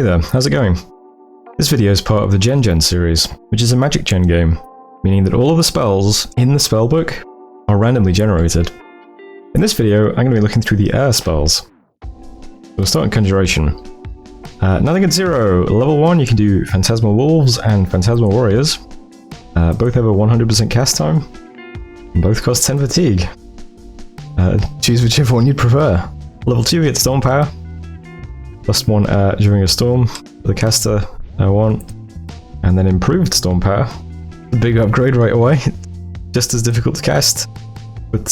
there, how's it going? This video is part of the gengen series, which is a MagicGen game, meaning that all of the spells in the spellbook are randomly generated. In this video, I'm going to be looking through the air spells. We'll start in Conjuration. Nothing at 0. Level 1 you can do Phantasmal Wolves and Phantasmal Warriors. Both have a 100% cast time, and both cost 10 fatigue. Choose whichever one you prefer. Level 2 you get Storm Power. Plus 1 during a storm for the caster 1. And then improved Storm Power. A big upgrade right away. Just as difficult to cast. But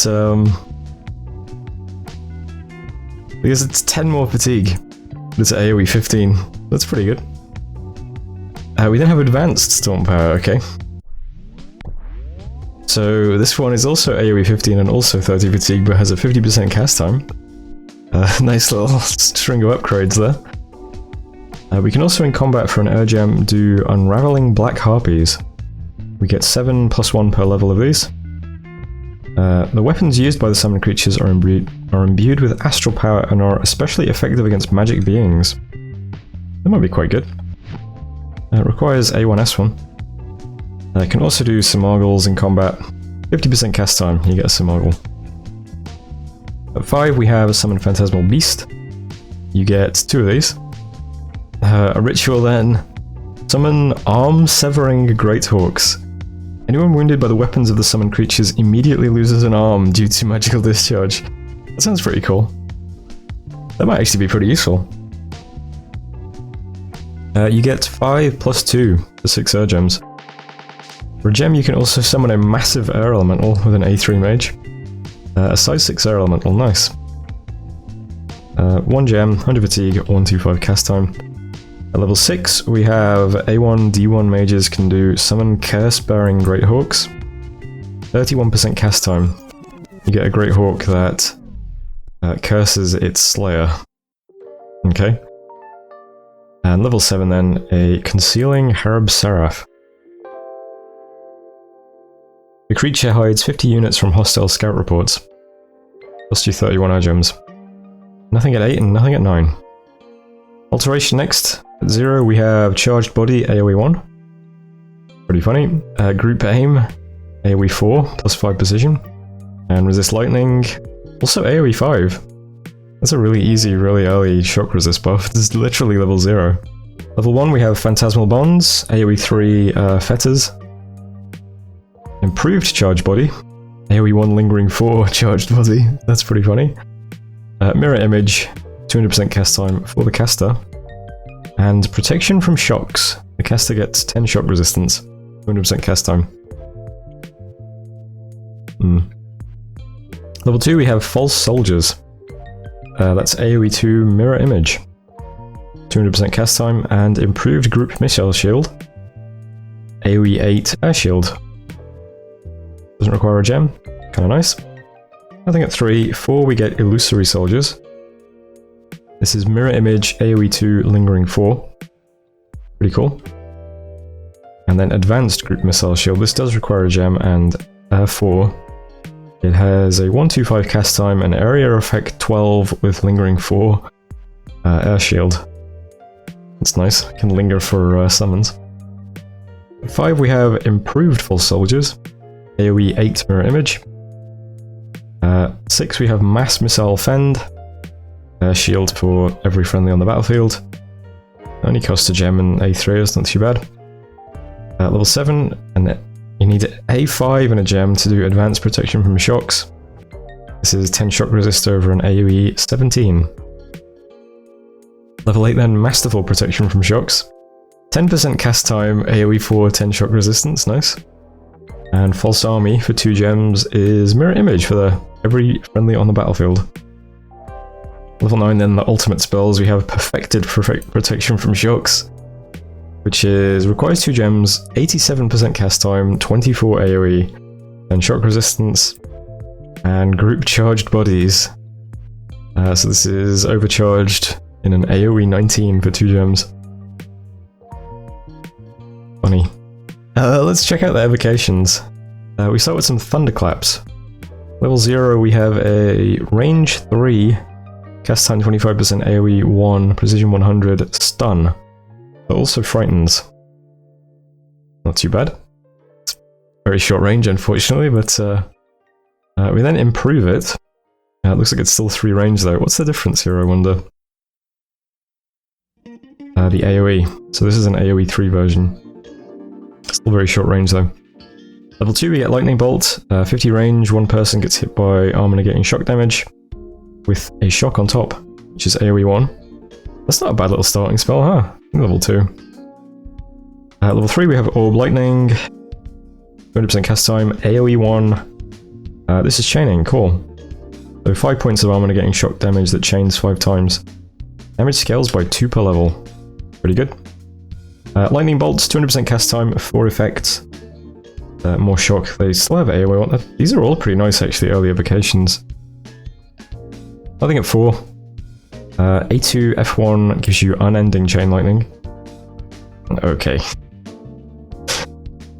because it's 10 more fatigue. But it's AoE 15. That's pretty good. We then have Advanced Storm Power, okay. So this one is also AoE 15 and also 30 fatigue, but has a 50% cast time. Nice little string of upgrades there. We can also in combat for an air gem do Unraveling Black Harpies. We get 7 plus 1 per level of these. The weapons used by the summoned creatures are imbued with astral power and are especially effective against magic beings. That might be quite good. It requires A1S1. It can also do Simagles in combat. 50% cast time, you get a Simagle. At 5 we have a Summon Phantasmal Beast. You get 2 of these. A ritual then. Summon Arm-Severing Greathawks. Anyone wounded by the weapons of the summoned creatures immediately loses an arm due to magical discharge. That sounds pretty cool. That might actually be pretty useful. You get 5 plus 2 for 6 air gems. For a gem you can also summon a massive air elemental with an A3 mage. A size 6 air elemental, nice. 1 gem, 100 fatigue, 125 cast time. At level 6 we have A1, D1 mages can do Summon Curse-Bearing Greathawks. 31% cast time. You get a Greathawk that curses its slayer. Okay. And level 7 then, a Concealing Harab Seraph. The creature hides 50 units from hostile scout reports. Cost you 31 air gems. Nothing at 8 and nothing at 9. Alteration next. At 0 we have Charged Body AoE 1. Pretty funny. Group Aim AoE 4 plus 5 precision. And Resist Lightning also AoE 5. That's a really easy, really early shock resist buff. This is literally level 0. Level 1 we have Phantasmal Bonds, AoE 3 Fetters. Improved Charged Body, AoE 1 Lingering 4 Charged Body. That's pretty funny. Mirror Image, 200% cast time for the caster. And Protection from Shocks. The caster gets 10 shock resistance, 200% cast time. Level 2 we have False Soldiers. That's AoE 2 Mirror Image. 200% cast time and improved Group Missile Shield. AoE 8 Air Shield. Doesn't require a gem. Kinda nice. Nothing at 3. 4 we get Illusory Soldiers. This is Mirror Image AoE 2 Lingering 4. Pretty cool. And then Advanced Group Missile Shield. This does require a gem and 4. It has a 125 cast time and area effect 12 with Lingering 4 air shield. That's nice. Can linger for summons. At 5 we have Improved False Soldiers. AoE 8 Mirror Image. 6 we have Mass Missile Fend. Shield for every friendly on the battlefield. Only costs a gem and A3 is not too bad. Level 7, and you need A5 and a gem to do Advanced Protection from Shocks. This is 10 shock resist over an AoE 17. Level 8 then, Masterful Protection from Shocks. 10% cast time, AoE 4, 10 shock resistance, nice. And False Army for 2 gems is Mirror Image for every friendly on the battlefield. Level 9 then, the ultimate spells, we have Perfected Protection from Shocks, which requires 2 gems, 87% cast time, 24 AoE, and shock resistance, and Group Charged Bodies. So this is overcharged in an AoE 19 for 2 gems. Funny. Let's check out the evocations. We start with some Thunderclaps. Level 0 we have a range 3 Cast time 25%, AoE 1, precision 100, stun. But also frightens. Not too bad. It's very short range, unfortunately, but we then improve it. It looks like it's still 3 range though. What's the difference here, I wonder? The AoE. So this is an AoE 3 version. Still very short range though. Level 2 we get Lightning Bolt. 50 range, one person gets hit by armor negating shock damage with a shock on top, which is AoE 1. That's not a bad little starting spell, huh? Level 2. Level 3 we have Orb Lightning. 20% cast time, AoE 1. This is chaining, cool. So 5 points of armor negating shock damage that chains 5 times. Damage scales by 2 per level. Pretty good. Lightning Bolts, 200% cast time, 4 effects. More shock, they still have AoE 1. These are all pretty nice actually, early evocations. Nothing at 4. A2 F1 gives you unending chain lightning. Okay.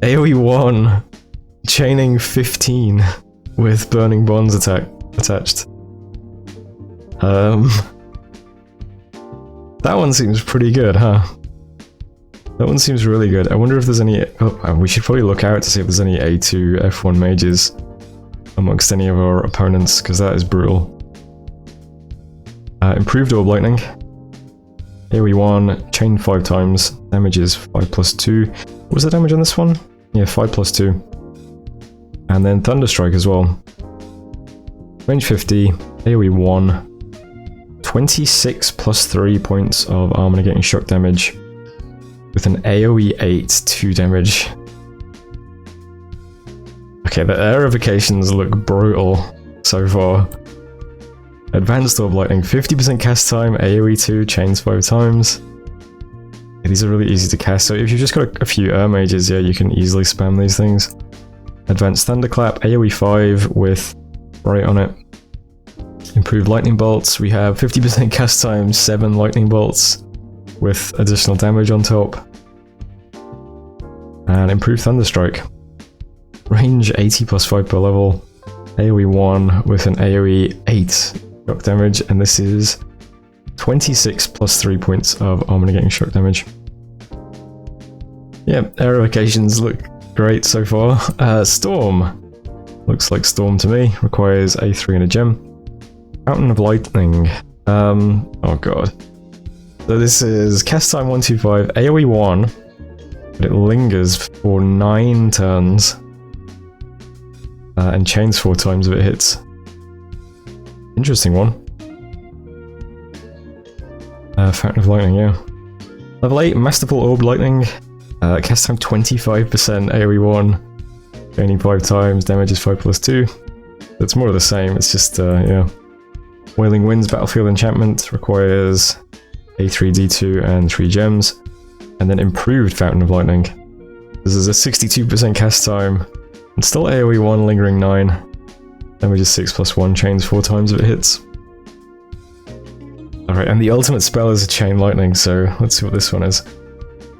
AoE 1, chaining 15 with burning bonds attached. That one seems pretty good, huh? That one seems really good. I wonder if there's any... Oh, we should probably look out to see if there's any A2 F1 mages amongst any of our opponents, because that is brutal. Improved Orb Lightning. AoE 1, chain 5 times, damage is 5 plus 2. What was the damage on this one? Yeah, 5 plus 2. And then Thunderstrike as well. Range 50, AoE 1, 26 plus 3 points of armor negating shock damage with an AoE 8 2 damage. Okay, the air evocations look brutal so far. Advanced Orb Lightning, 50% cast time, AoE 2, chains 5 times. Yeah, these are really easy to cast, so if you've just got a few air mages, yeah, you can easily spam these things. Advanced Thunderclap, AoE 5 with right on it. Improved Lightning Bolts, we have 50% cast time, 7 Lightning Bolts with additional damage on top. And improved Thunderstrike. Range 80 plus 5 per level. AoE 1 with an AoE 8 shock damage, and this is 26 plus 3 points of armor negating shock damage. Yeah, air evocations look great so far. Storm. Looks like Storm to me. Requires A3 and a gem. Fountain of Lightning. Oh god. So this is cast time 125, AoE 1, but it lingers for 9 turns. And chains 4 times if it hits. Interesting one. Fountain of Lightning, yeah. Level 8, Masterful Orb Lightning. Cast time 25%, AoE 1. Gaining 5 times, damage is 5 plus 2. It's more of the same, it's just, yeah. Wailing Winds Battlefield Enchantment requires A3, D2, and 3 gems. And then improved Fountain of Lightning. This is a 62% cast time. And still AoE 1, lingering 9. Damage is 6 plus 1, chains 4 times if it hits. Alright, and the ultimate spell is a Chain Lightning, so let's see what this one is.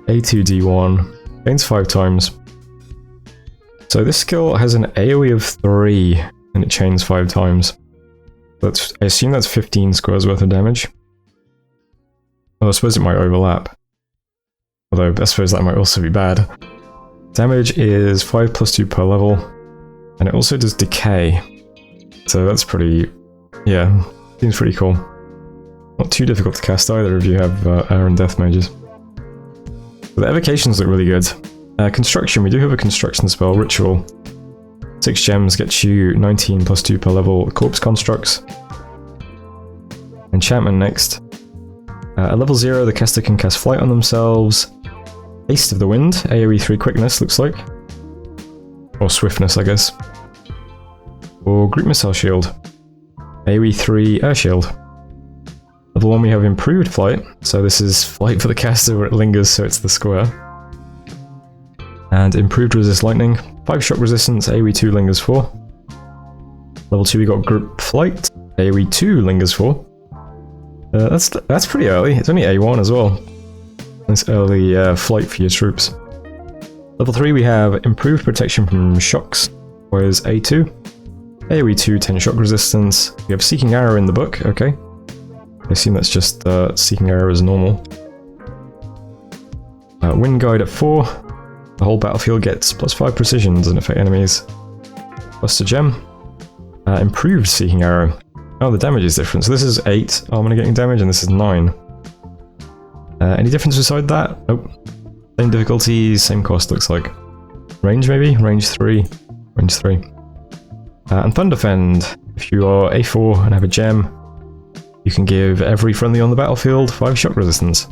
A2, D1, chains 5 times. So this skill has an AoE of 3, and it chains 5 times. I assume that's 15 squares worth of damage. Well, I suppose it might overlap. Although, I suppose that might also be bad. Damage is 5 plus 2 per level, and it also does decay. So that's pretty... yeah, seems pretty cool. Not too difficult to cast either if you have air and death mages. But the evocations look really good. Construction, we do have a construction spell, Ritual. 6 gems gets you 19 plus 2 per level corpse constructs. Enchantment next. At level 0, the caster can cast Flight on themselves. Haste of the Wind, AoE 3 quickness looks like. Or swiftness, I guess. Or Group Missile Shield. AoE 3 Air Shield. Level 1 we have improved Flight, so this is Flight for the caster where it lingers so it's the square. And improved Resist Lightning. 5 shock resistance, AoE 2 lingers 4. Level 2 we got Group Flight, AoE 2 lingers 4. That's pretty early, it's only A1 as well. Nice early flight for your troops. Level 3 we have Improved Protection from Shocks, whereas A2. AoE 2, 10 shock resistance. We have Seeking Arrow in the book, okay. I assume that's just Seeking Arrow as normal. Wind Guide at 4. The whole battlefield gets +5 precision, doesn't affect enemies. Plus a gem. Improved Seeking Arrow. Oh, the damage is different. So this is 8 armor getting damage, and this is 9. Any difference beside that? Nope. Same difficulty, same cost, looks like. Range, maybe? Range 3. Range 3. And Thunder Fend. If you are A4 and have a gem, you can give every friendly on the battlefield 5 shock resistance.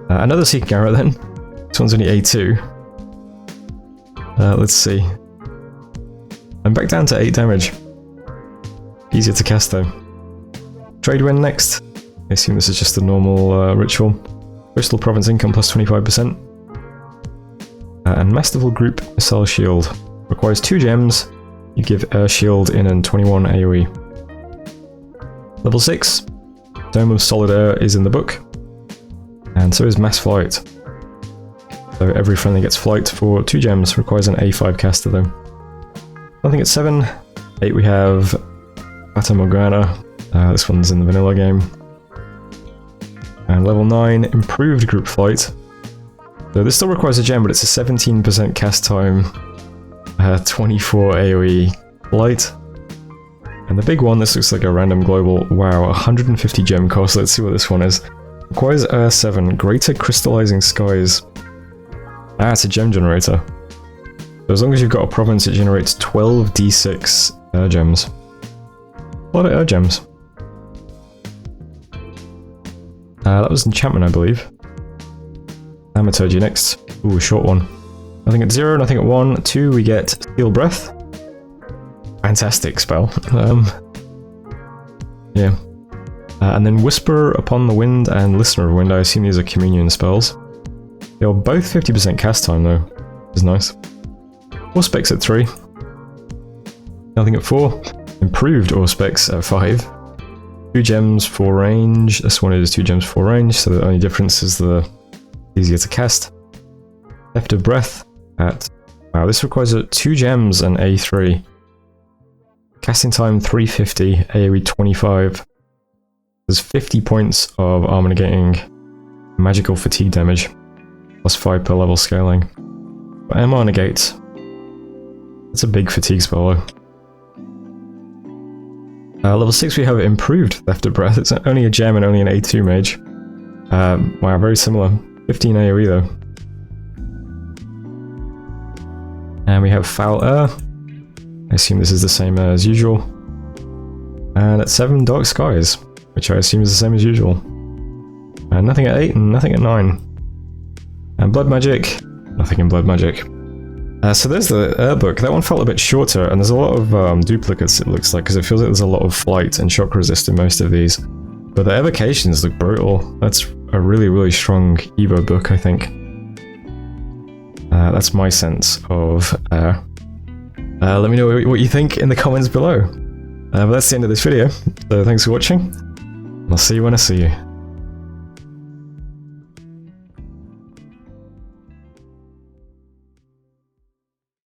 Another Seeking Arrow then. This one's only A2. Let's see. I'm back down to 8 damage. Easier to cast though. Trade Wind next. I assume this is just a normal ritual. Coastal Province income plus 25%. And Masterful Group Missile Shield. Requires 2 gems. You give Air Shield in and 21 AoE. Level 6. Dome of Solid Air is in the book. And so is Mass Flight. So every friendly gets flight for 2 gems. Requires an A5 caster though. Nothing at 7. 8 we have Fata Morgana. This one's in the vanilla game. And level 9, Improved Group Flight. So this still requires a gem, but it's a 17% cast time, 24 AoE flight. And the big one, this looks like a random global. Wow, 150 gem cost. Let's see what this one is. Requires 7, Greater Crystallizing Skies. Ah, it's a gem generator. So as long as you've got a province, it generates 12 d6 air gems. A lot of air gems. That was enchantment, I believe. Thaumaturgy next. Ooh, a short one. Nothing at 0, nothing at 1. 2, we get Steel Breath. Fantastic spell. Yeah. And then Whisper Upon the Wind and Listener of Wind. I assume these are communion spells. They're both 50% cast time though, which is nice. 4 at 3. Nothing at 4. Improved Auspex at 5. 2 gems for range. This one is 2 gems for range, so the only difference is the easier to cast. Theft of Breath at... Wow, this requires 2 gems and A3. Casting time 350, AoE 25. There's 50 points of armor negating magical fatigue damage. Plus 5 per level scaling. But MR negates. It's a big fatigue spell though. Level 6 we have Improved Theft of Breath. It's only a gem and only an A2 mage. Wow, very similar. 15 AoE though. And we have Foul Air. I assume this is the same as usual. And at 7, Dark Skies, which I assume is the same as usual. And nothing at 8 and nothing at 9. And Blood Magic, nothing in Blood Magic. So there's the air book. That one felt a bit shorter, and there's a lot of duplicates it looks like, because it feels like there's a lot of flight and shock resist in most of these. But the evocations look brutal. That's a really, really strong Evo book, I think. That's my sense of air. Let me know what you think in the comments below. But that's the end of this video, so thanks for watching. I'll see you when I see you.